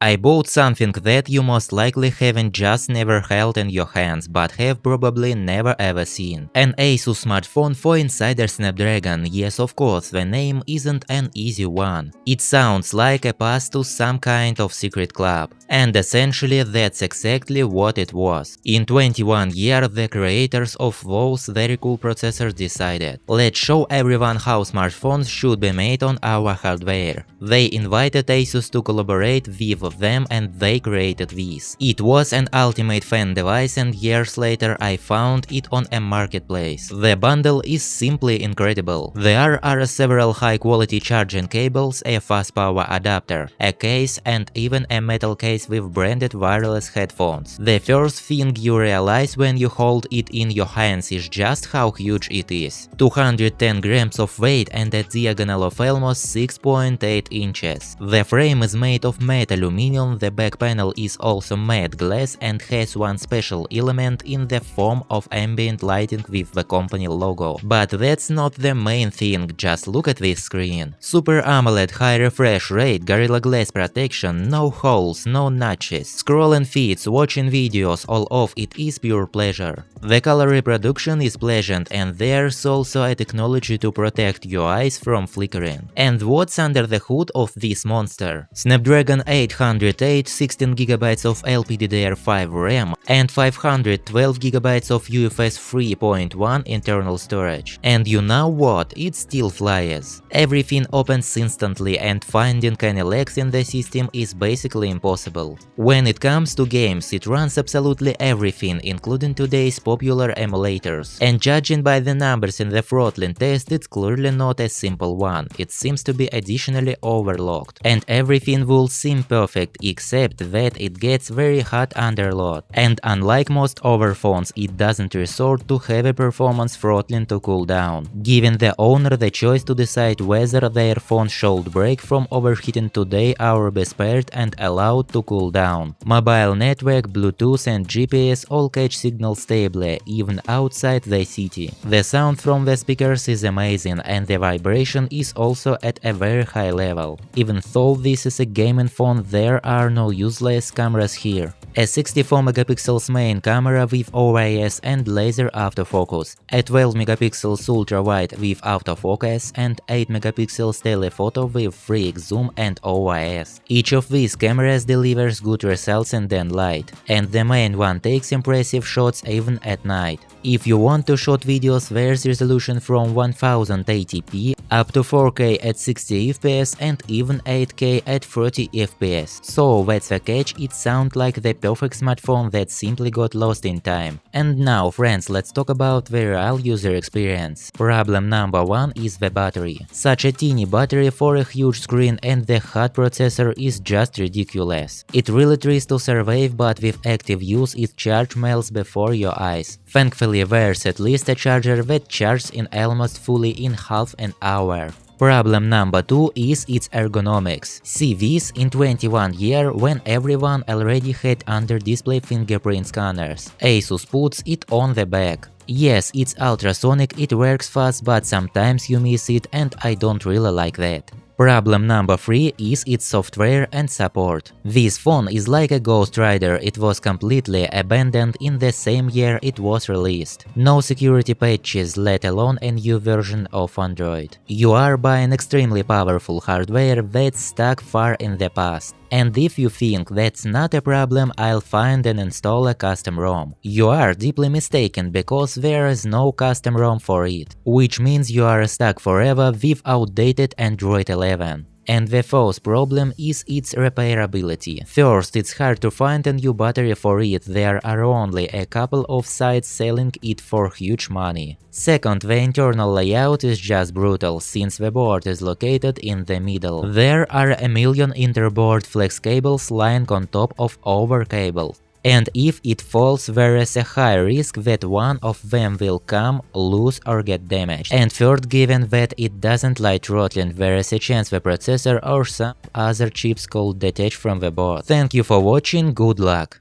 I bought something that you most likely haven't just never held in your hands, but have probably never ever seen. An ASUS smartphone for Insider Snapdragon. Yes, of course, the name isn't an easy one. It sounds like a pass to some kind of secret club. And essentially that's exactly what it was. In 21 years, the creators of those very cool processors decided, let's show everyone how smartphones should be made on our hardware. They invited ASUS to collaborate with them and they created this. It was an ultimate fan device and years later I found it on a marketplace. The bundle is simply incredible. There are several high-quality charging cables, a fast power adapter, a case and even a metal case with branded wireless headphones. The first thing you realize when you hold it in your hands is just how huge it is. 210 grams of weight and a diagonal of almost 6.8 inches. The frame is made of matte aluminum, the back panel is also matte glass and has one special element in the form of ambient lighting with the company logo. But that's not the main thing, just look at this screen. Super AMOLED, high refresh rate, Gorilla Glass protection, no holes, no notches. Scrolling feeds, watching videos, all of it is pure pleasure. The color reproduction is pleasant and there's also a technology to protect your eyes from flickering. And what's under the hood of this monster? Snapdragon 808, 16GB of LPDDR5 RAM and 512GB of UFS 3.1 internal storage. And you know what? It still flies. Everything opens instantly and finding any lags in the system is basically impossible. When it comes to games, it runs absolutely everything, including today's popular emulators. And judging by the numbers in the throttling test, it's clearly not a simple one. It seems to be additionally overlocked. And everything will seem perfect except that it gets very hot under load. And unlike most other phones, it doesn't resort to heavy performance throttling to cool down, giving the owner the choice to decide whether their phone should break from overheating today or be spared and allowed to cool down. Mobile network, Bluetooth and GPS all catch signals stably, even outside the city. The sound from the speakers is amazing and the vibration is also at a very high level. Even though this is a gaming phone, there are no useless cameras here. A 64MP main camera with OIS and laser autofocus, a 12MP ultra-wide with autofocus and 8MP telephoto with 3x zoom and OIS. Each of these cameras delivers good results in dim light, and the main one takes impressive shots even at night. If you want to shoot videos, there's resolution from 1080p up to 4K at 60fps and even 8K at 30fps. So that's the catch, it sounds like the perfect smartphone that simply got lost in time. And now, friends, let's talk about the real user experience. Problem number one is the battery. Such a teeny battery for a huge screen and the hot processor is just ridiculous. It really tries to survive, but with active use its charge melts before your eyes. Thankfully, there's at least a charger that charges in almost fully in half an hour. Problem number two is its ergonomics. See this in 21 years when everyone already had under-display fingerprint scanners. ASUS puts it on the back. Yes, it's ultrasonic, it works fast, but sometimes you miss it and I don't really like that. Problem number 3 is its software and support. This phone is like a Ghost Rider, it was completely abandoned in the same year it was released. No security patches, let alone a new version of Android. You are buying extremely powerful hardware that's stuck far in the past. And if you think that's not a problem, I'll find and install a custom ROM. You are deeply mistaken because there is no custom ROM for it, which means you are stuck forever with outdated Android 11. And the first problem is its repairability. First, it's hard to find a new battery for it, there are only a couple of sites selling it for huge money. Second, the internal layout is just brutal, since the board is located in the middle. There are a million interboard flex cables lying on top of other cables. And if it falls, there is a high risk that one of them will come loose or get damaged. And third, given that it doesn't like throttling, there is a chance the processor or some other chips could detach from the board. Thank you for watching, good luck!